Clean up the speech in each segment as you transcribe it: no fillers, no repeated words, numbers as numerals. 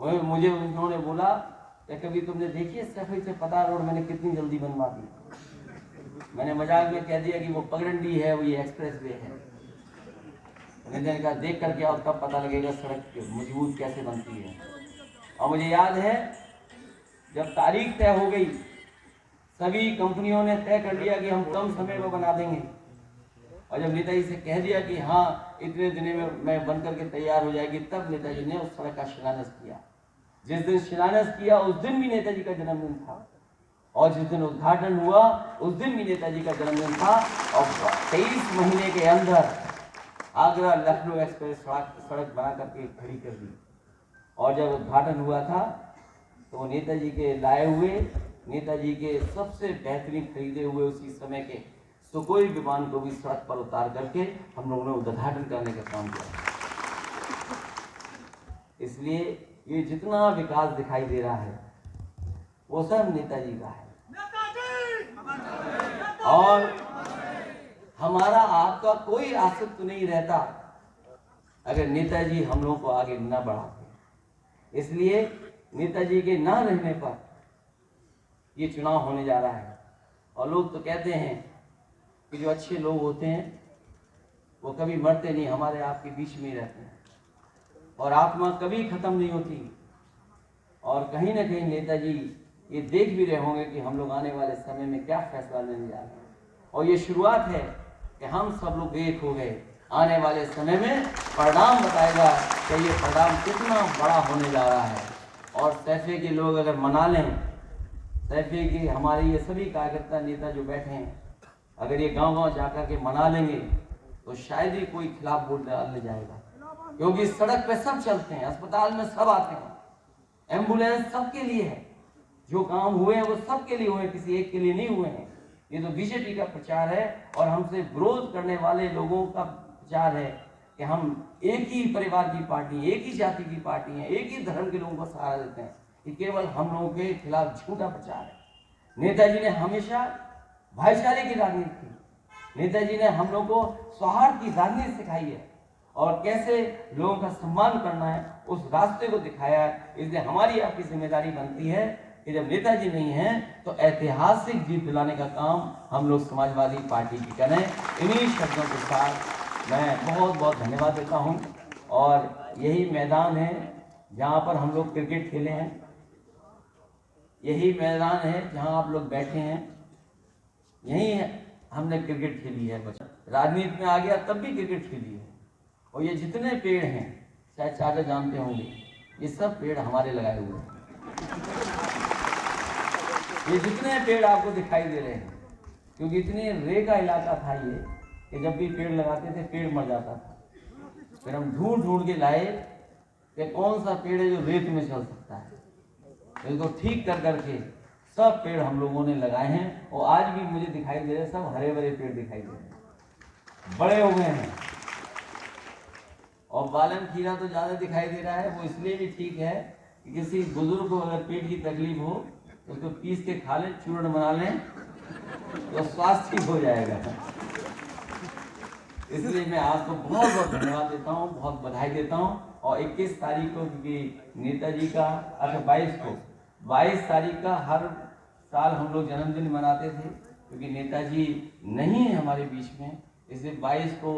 मुझे उन्होंने बोला कि कभी तुमने देखी है सफाई से पता रोड मैंने कितनी जल्दी बनवा दी। मैंने मजाक में कह दिया कि वो पगडंडी है, वो ये एक्सप्रेस वे है। मैंने कहा देख करके आओ तब पता लगेगा सड़क मजबूत कैसे बनती है। और मुझे याद है जब तारीख तय हो गई, सभी कंपनियों ने तय कर लिया कि हम कम समय में बना देंगे, और जब नेताजी से कह दिया कि हाँ इतने दिन में बन करके तैयार हो जाएगी, तब नेताजी ने उस सड़क का शिलान्यास किया। जिस दिन शिलान्यास किया उस दिन भी नेताजी का जन्मदिन था, और जिस दिन उद्घाटन हुआ उस दिन भी नेताजी का जन्मदिन था। और 23 महीने के अंदर आगरा लखनऊ एक्सप्रेस सड़क बना करके खड़ी कर दी। और जब उद्घाटन हुआ था तो नेताजी के लाए हुए, नेताजी के सबसे बेहतरीन खरीदे हुए उसी समय के सुखोई विमान को भी सड़क पर उतार करके हम लोगों ने उद्घाटन करने का काम किया। इसलिए ये जितना विकास दिखाई दे रहा है वो सब नेताजी का है। और हमारा आपका कोई आसक्ति नहीं रहता अगर नेताजी हम लोगों को आगे न बढ़ाते। इसलिए नेताजी के ना रहने पर ये चुनाव होने जा रहा है। और लोग तो कहते हैं कि जो अच्छे लोग होते हैं वो कभी मरते नहीं, हमारे आपके बीच में ही रहते हैं और आत्मा कभी खत्म नहीं होती। और कहीं ना कहीं नेताजी ये देख भी रहे होंगे कि हम लोग आने वाले समय में क्या फैसला लेने जा रहे हैं। और ये शुरुआत है कि हम सब लोग एक हो गए। आने वाले समय में परिणाम बताएगा कि ये परिणाम कितना बड़ा होने जा रहा है। और सैफे के लोग अगर मना लें, सैफे के हमारे ये सभी कार्यकर्ता नेता जो बैठे हैं, अगर ये गांव-गांव जाकर के मना लेंगे तो शायद ही कोई खिलाफ वोट डालने जाएगा। क्योंकि सड़क पे सब चलते हैं, अस्पताल में सब आते हैं, एम्बुलेंस सबके लिए है। जो काम हुए हैं वो सबके लिए हुए, किसी एक के लिए नहीं हुए हैं। ये तो बीजेपी का प्रचार है और हमसे विरोध करने वाले लोगों का प्रचार है कि हम एक ही परिवार की पार्टी, एक ही जाति की पार्टी है, एक ही धर्म के लोगों को सहारा देते हैं। ये केवल हम लोगों के खिलाफ झूठा प्रचार है। नेताजी ने हमेशा भाईचारे की राजनीति की, नेताजी ने हम लोग को सौहार्द की राजनीति सिखाई है और कैसे लोगों का सम्मान करना है उस रास्ते को दिखाया है। इसलिए हमारी आपकी जिम्मेदारी बनती है कि जब नेताजी नहीं है तो ऐतिहासिक जीत दिलाने का काम हम लोग समाजवादी पार्टी की करें। इन्हीं शब्दों के साथ मैं बहुत बहुत धन्यवाद देता हूं। और यही मैदान है जहां पर हम लोग क्रिकेट खेले हैं, यही मैदान है जहां आप लोग बैठे हैं, यही हमने क्रिकेट खेली है। राजनीति में आ गया तब भी क्रिकेट खेली है। और ये जितने पेड़ हैं, शायद चाचा जानते होंगे, ये सब पेड़ हमारे लगाए हुए हैं। ये जितने पेड़ आपको दिखाई दे रहे हैं, क्योंकि इतने रे का इलाका था ये कि जब भी पेड़ लगाते थे पेड़ मर जाता था। फिर हम ढूंढ ढूंढ के लाए कि कौन सा पेड़ है जो रेत में चल सकता है, इसको ठीक कर करके सब पेड़ हम लोगों ने लगाए हैं। और आज भी मुझे दिखाई दे रहे हैं, सब हरे भरे पेड़ दिखाई दे रहे हैं, बड़े हो गए हैं। और बालन खीरा तो ज्यादा दिखाई दे रहा है, वो इसलिए भी ठीक है कि किसी बुजुर्ग को अगर पेट की तकलीफ हो तो उसको पीस के खा लें, चूर्ण बना लें तो स्वास्थ्य ठीक हो जाएगा। इसलिए मैं आपको बहुत बहुत धन्यवाद देता हूँ, बहुत बधाई देता हूँ। और 21 तारीख को, क्योंकि नेताजी का 22 तारीख का हर साल हम लोग जन्मदिन मनाते थे, क्योंकि नेताजी नहीं है हमारे बीच में, इसलिए 22 को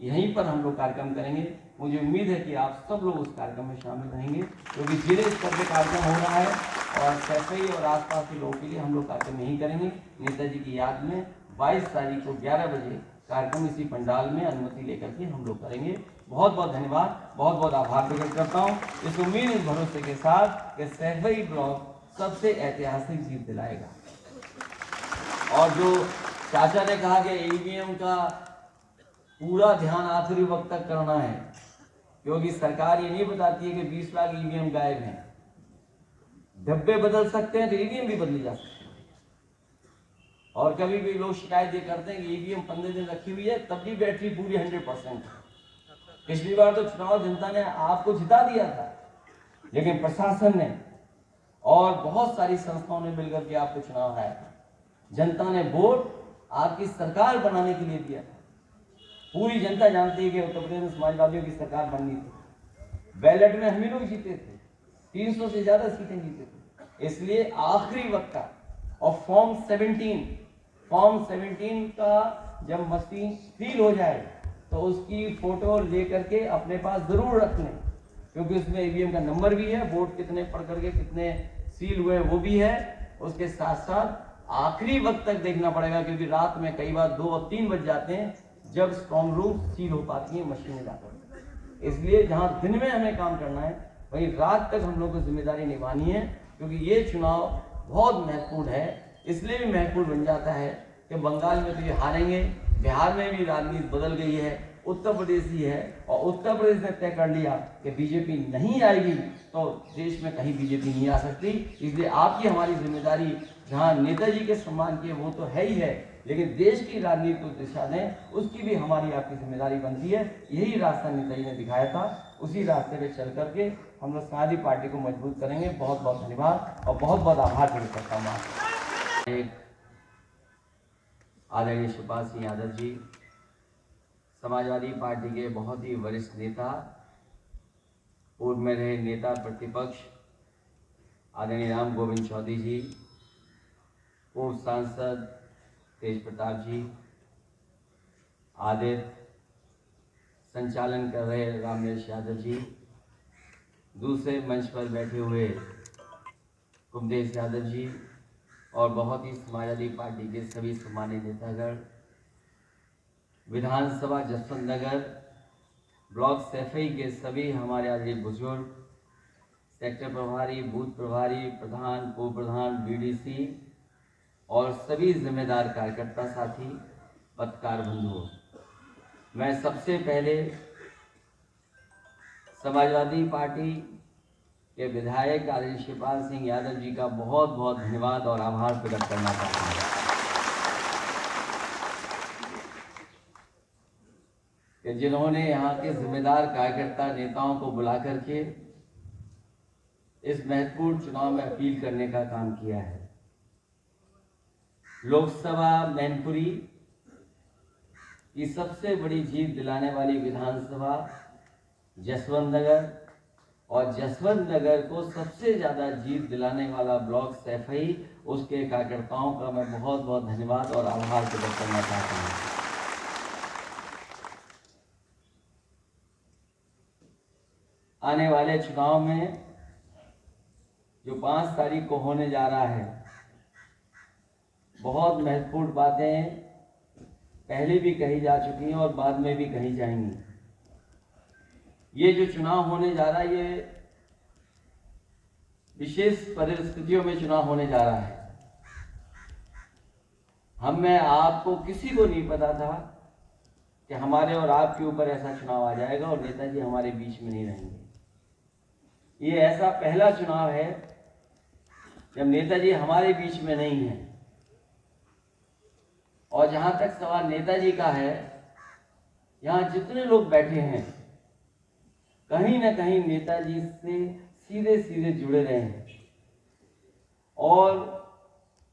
यहीं पर हम लोग कार्यक्रम करेंगे। मुझे उम्मीद है कि आप सब लोग उस कार्यक्रम में शामिल रहेंगे, क्योंकि जिले स्तर पर कार्यक्रम हो रहा है और सैफई और आसपास के लोगों के लिए हम लोग कार्यक्रम यहीं करेंगे। नेताजी की याद में 22 तारीख को 11 बजे कार्यक्रम इसी पंडाल में अनुमति लेकर के हम लोग करेंगे। बहुत बहुत धन्यवाद, बहुत बहुत आभार प्रकट करता हूँ इस उम्मीद, इस भरोसे के साथ कि सैफई ब्लॉक सबसे ऐतिहासिक जीत दिलाएगा। और जो चाचा ने कहा कि ईवीएम का पूरा ध्यान आखिरी वक्त तक करना है, क्योंकि सरकार ये नहीं बताती है कि 20 लाख ईवीएम गायब हैं। डब्बे बदल सकते हैं तो ईवीएम भी बदली जा सकती है। और कभी भी लोग शिकायत ये करते हैं कि ईवीएम 15 दिन रखी हुई है तब भी बैटरी पूरी 100%। पिछली बार तो चुनाव जनता ने आपको जिता दिया था, लेकिन प्रशासन ने और बहुत सारी संस्थाओं ने मिलकर के आपको चुनाव हराया था। जनता ने वोट आपकी सरकार बनाने के लिए दिया था। पूरी जनता जानती है कि उत्तर प्रदेश में समाजवादियों की सरकार बननी थी। बैलेट में हम ही लोग जीते थे, 300 से ज्यादा सीटें जीते थे। इसलिए आखिरी वक्त का और फॉर्म 17 का जब मशीन सील हो जाए तो उसकी फोटो लेकर के अपने पास जरूर रख लें, क्योंकि उसमें ईवीएम का नंबर भी है, वोट कितने पढ़ करके कितने सील हुए वो भी है। उसके साथ साथ आखिरी वक्त तक देखना पड़ेगा, क्योंकि रात में कई बार 2 और 3 बज जाते हैं जब स्ट्रॉन्ग रूम सील हो पाती है मशीनें जाकर। इसलिए जहां दिन में हमें काम करना है वहीं रात तक हम लोग को जिम्मेदारी निभानी है, क्योंकि ये चुनाव बहुत महत्वपूर्ण है। इसलिए भी महत्वपूर्ण बन जाता है कि बंगाल में तो ये हारेंगे, बिहार में भी राजनीति बदल गई है, उत्तर प्रदेश ही है, और उत्तर प्रदेश ने तय कर लिया कि बीजेपी नहीं आएगी तो देश में कहीं बीजेपी नहीं आ सकती। इसलिए आपकी हमारी जिम्मेदारी जहां नेताजी के सम्मान किए वो तो है ही है, लेकिन देश की राजनीति को दिशा दें उसकी भी हमारी आपकी जिम्मेदारी बनती है। यही रास्ता नेताजी ने दिखाया था, उसी रास्ते पे चल करके हम लोग समाजवादी पार्टी को मजबूत करेंगे। बहुत बहुत धन्यवाद और बहुत बहुत आभार व्यक्त करता हूँ। आदरणीय शिवपाल सिंह यादव जी, समाजवादी पार्टी के बहुत ही वरिष्ठ नेता, पूर्व में रहे नेता प्रतिपक्ष आदरणीय राम गोविंद चौधरी जी, पूर्व सांसद तेज प्रताप जी, आदित्य, संचालन कर रहे रामेश यादव जी, दूसरे मंच पर बैठे हुए कुमदेश यादव जी और बहुत ही समाजवादी पार्टी के सभी सम्मानित नेतागण, विधानसभा जसवंत नगर ब्लॉक सैफई के सभी हमारे आदरणीय बुजुर्ग, सेक्टर प्रभारी, बूथ प्रभारी, प्रधान, पूर्व प्रधान, बीडीसी और सभी जिम्मेदार कार्यकर्ता साथी, पत्रकार बंधुओं, मैं सबसे पहले समाजवादी पार्टी के विधायक आदरणीय शिवपाल सिंह यादव जी का बहुत बहुत धन्यवाद और आभार प्रकट करना चाहता हूँ कि जिन्होंने यहाँ के जिम्मेदार कार्यकर्ता नेताओं को बुला करके इस महत्वपूर्ण चुनाव में अपील करने का काम किया है। लोकसभा मैनपुरी की सबसे बड़ी जीत दिलाने वाली विधानसभा जसवंत नगर और जसवंत नगर को सबसे ज्यादा जीत दिलाने वाला ब्लॉक सैफई, उसके कार्यकर्ताओं का मैं बहुत बहुत धन्यवाद और आभार प्रकट करना चाहता हूँ। आने वाले चुनाव में जो 5 तारीख को होने जा रहा है, बहुत महत्वपूर्ण बातें पहले भी कही जा चुकी हैं और बाद में भी कही जाएंगी। ये जो चुनाव होने जा रहा है, ये विशेष परिस्थितियों में चुनाव होने जा रहा है। मैं आपको किसी को नहीं पता था कि हमारे और आपके ऊपर ऐसा चुनाव आ जाएगा और नेताजी हमारे बीच में नहीं रहेंगे। ये ऐसा पहला चुनाव है जब नेताजी हमारे बीच में नहीं है। और जहां तक सवाल नेताजी का है, यहाँ जितने लोग बैठे हैं कहीं ना कहीं नेताजी से सीधे सीधे जुड़े रहे हैं और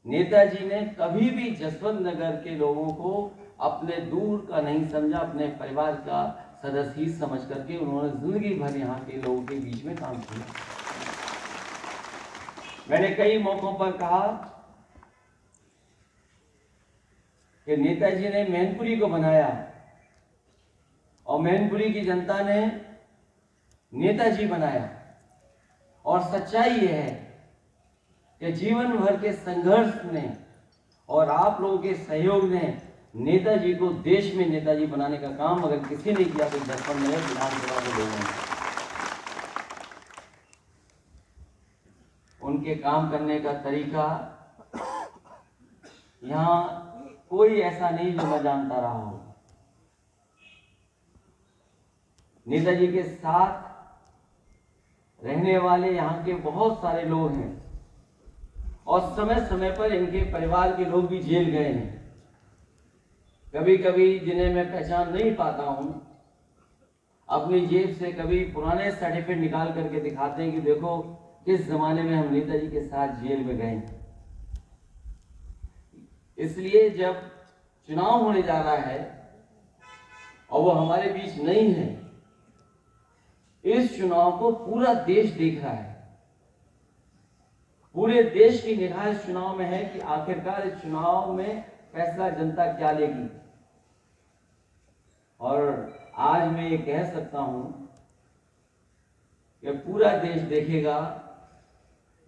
नेताजी ने कभी भी जसवंत नगर के लोगों को अपने दूर का नहीं समझा, अपने परिवार का सदस्य ही समझ करके उन्होंने जिंदगी भर यहाँ के लोगों के बीच में काम किया। मैंने कई मौकों पर कहा कि नेताजी ने मैनपुरी को बनाया और मैनपुरी की जनता ने नेताजी बनाया। और सच्चाई यह है कि जीवन भर के संघर्ष ने और आप लोगों के सहयोग ने नेताजी को देश में नेताजी बनाने का काम अगर किसी ने किया तो जसवंत नगर विधानसभा के लोगों ने। उनके काम करने का तरीका यहाँ कोई ऐसा नहीं जो मैं जानता रहा हूं। नेताजी के साथ रहने वाले यहाँ के बहुत सारे लोग हैं और समय समय पर इनके परिवार के लोग भी जेल गए हैं। कभी कभी जिन्हें मैं पहचान नहीं पाता हूं, अपनी जेब से कभी पुराने सर्टिफिकेट निकाल करके दिखाते हैं कि देखो किस जमाने में हम नेताजी के साथ जेल में गए। इसलिए जब चुनाव होने जा रहा है और वो हमारे बीच नहीं है, इस चुनाव को पूरा देश देख रहा है। पूरे देश की निगाह इस चुनाव में है कि आखिरकार इस चुनाव में फैसला जनता क्या लेगी। और आज मैं ये कह सकता हूं कि पूरा देश देखेगा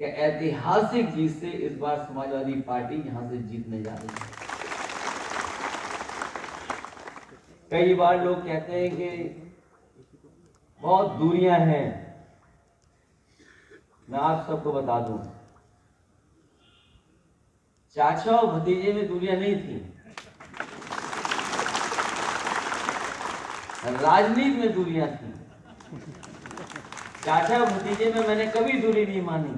कि ऐतिहासिक जीत से इस बार समाजवादी पार्टी यहां से जीतने जा रही है। कई बार लोग कहते हैं कि बहुत दूरियां हैं। मैं आप सबको बता दूं, चाचा और भतीजे में दूरियां नहीं थी, राजनीति में दूरियां थी। चाचा और भतीजे में मैंने कभी दूरी नहीं मानी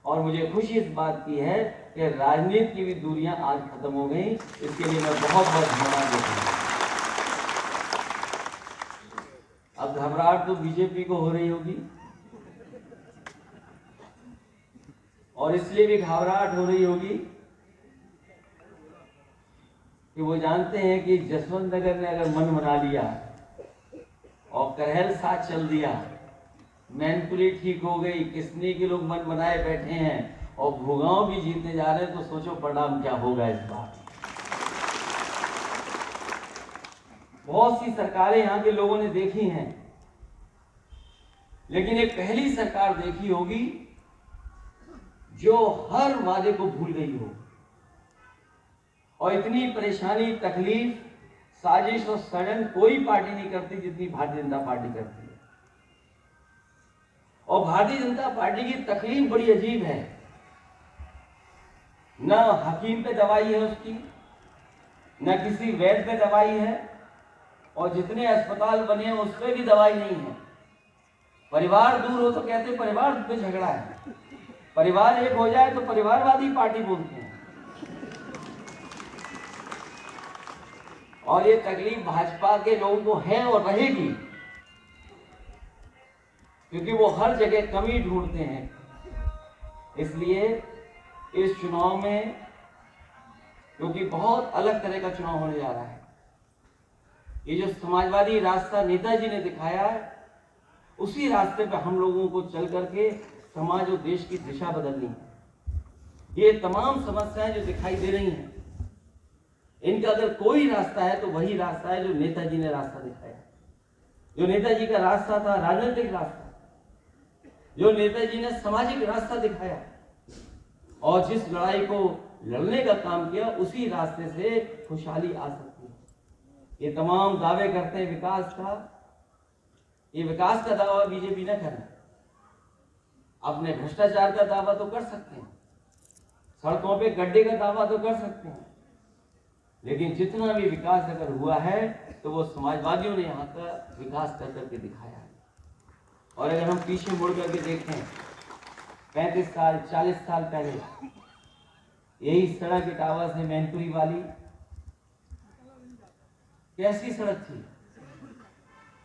और मुझे खुशी इस बात की है कि राजनीति की भी दूरियां आज खत्म हो गई। इसके लिए मैं बहुत बहुत धन्यवाद देता हूं। अब घबराहट तो बीजेपी को हो रही होगी और इसलिए भी घबराहट हो रही होगी कि वो जानते हैं कि जसवंत नगर ने अगर मन बना लिया और करहल साथ चल दिया, मैनपुरी ठीक हो गई, किसनी के लोग मन बनाए बैठे हैं और भूगांव भी जीतने जा रहे हैं, तो सोचो परिणाम क्या होगा इस बार। बहुत सी सरकारें यहां के लोगों ने देखी हैं, लेकिन एक पहली सरकार देखी होगी जो हर वादे को भूल गई हो और इतनी परेशानी, तकलीफ, साजिश और षड्यंत्र कोई पार्टी नहीं करती जितनी भारतीय जनता पार्टी करती है। और भारतीय जनता पार्टी की तकलीफ बड़ी अजीब है। न हकीम पे दवाई है उसकी, न किसी वैद्य पे दवाई है, और जितने अस्पताल बने हैं उस पर भी दवाई नहीं है। परिवार दूर हो तो कहते परिवार पे झगड़ा है, परिवार एक हो जाए तो परिवारवादी पार्टी बोलते हैं। और ये तकलीफ भाजपा के लोगों को है और रहेगी, क्योंकि वो हर जगह कमी ढूंढते हैं। इसलिए इस चुनाव में, क्योंकि बहुत अलग तरह का चुनाव होने जा रहा है, ये जो समाजवादी रास्ता नेताजी ने दिखाया है, उसी रास्ते पे हम लोगों को चल करके समाज और देश की दिशा बदलनी है। ये तमाम समस्याएं जो दिखाई दे रही हैं, इनका अगर कोई रास्ता है तो वही रास्ता है जो नेताजी ने रास्ता दिखाया। जो नेताजी का रास्ता था राजनीतिक रास्ता, जो नेताजी ने सामाजिक रास्ता दिखाया और जिस लड़ाई को लड़ने का काम किया, उसी रास्ते से खुशहाली आ सकती है। ये तमाम दावे करते हैं विकास का, ये विकास का दावा बीजेपी न करे। अपने भ्रष्टाचार का दावा तो कर सकते हैं, सड़कों पे गड्ढे का दावा तो कर सकते हैं, लेकिन जितना भी विकास अगर हुआ है तो वो समाजवादियों ने यहाँ का विकास कर करके दिखाया है। और अगर हम पीछे मुड़ करके देखें 35 साल 40 साल पहले, यही सड़क इटावा से मैनपुरी वाली कैसी सड़क थी,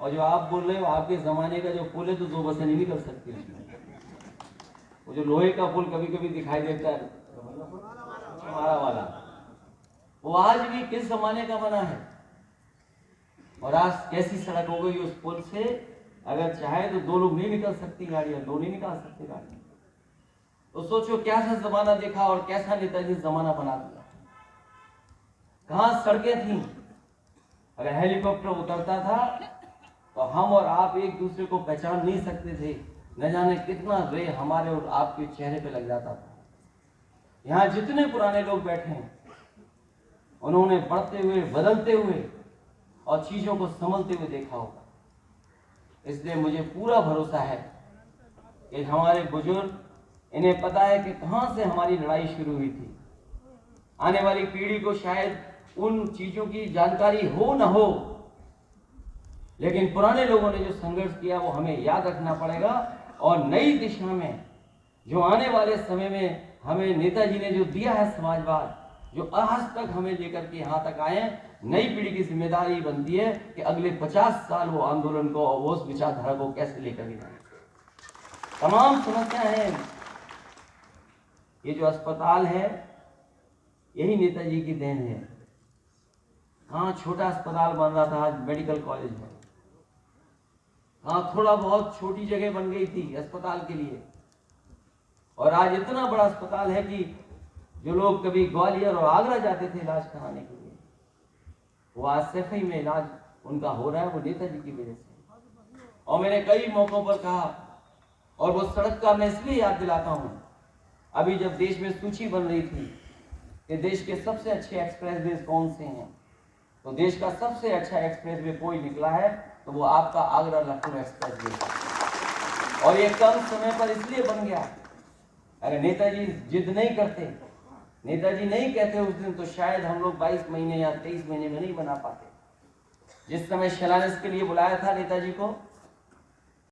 और जो आप बोल रहे हो आपके जमाने का जो पुल है तो 2 बसें नहीं निकल सकती उसमें। वो जो लोहे का पुल कभी कभी दिखाई देता है हमारा वाला, वो आज भी किस जमाने का बना है, और आज कैसी सड़क हो गई उस पुल से। अगर चाहे तो 2 लोग नहीं निकल सकती गाड़ियां, 2 नहीं निकाल सकती गाड़ियां। तो सोचो कैसा जमाना देखा और कैसा नेताजी जमाना बना दिया। कहां सड़कें थी, अगर हेलीकॉप्टर उतरता था तो हम और आप एक दूसरे को पहचान नहीं सकते थे, न जाने कितना रे हमारे और आपके चेहरे पे लग जाता था। यहाँ जितने पुराने लोग बैठे हैं, उन्होंने बढ़ते हुए, बदलते हुए और चीजों को संभलते हुए देखा होगा। इसलिए मुझे पूरा भरोसा है कि हमारे बुजुर्ग, इन्हें पता है कि कहां से हमारी लड़ाई शुरू हुई थी। आने वाली पीढ़ी को शायद उन चीजों की जानकारी हो न हो, लेकिन पुराने लोगों ने जो संघर्ष किया वो हमें याद रखना पड़ेगा। और नई दिशा में जो आने वाले समय में हमें नेताजी ने जो दिया है समाजवाद, जो आज तक हमें लेकर के यहाँ तक आए, नई पीढ़ी की जिम्मेदारी बनती है कि अगले 50 साल वो आंदोलन को और उस विचारधारा को कैसे लेकर के जाए। तमाम समस्याएं हैं। ये जो अस्पताल है यही नेताजी की देन है। हाँ, छोटा अस्पताल बन रहा था, आज मेडिकल कॉलेज है। हाँ, थोड़ा बहुत छोटी जगह बन गई थी अस्पताल के लिए, और आज इतना बड़ा अस्पताल है कि जो लोग कभी ग्वालियर और आगरा जाते थे इलाज कराने के लिए, वो आज सफाई में इलाज उनका हो रहा है, वो नेताजी की वजह से। और मैंने कई मौकों पर कहा, और वो सड़क का मैं इसलिए याद दिलाता हूं, अभी जब देश में सूची बन रही थी कि देश के सबसे अच्छे एक्सप्रेसवे कौन से हैं, तो देश का सबसे अच्छा एक्सप्रेसवे कोई निकला है तो वो आपका आगरा लखनऊ एक्सप्रेसवे। और ये कम समय पर इसलिए बन गया, अगर नेताजी जिद नहीं करते, नेताजी नहीं कहते उस दिन, तो शायद हम लोग 22 महीने या 23 महीने में नहीं बना पाते। जिस समय शिलान्यास के लिए बुलाया था नेताजी को,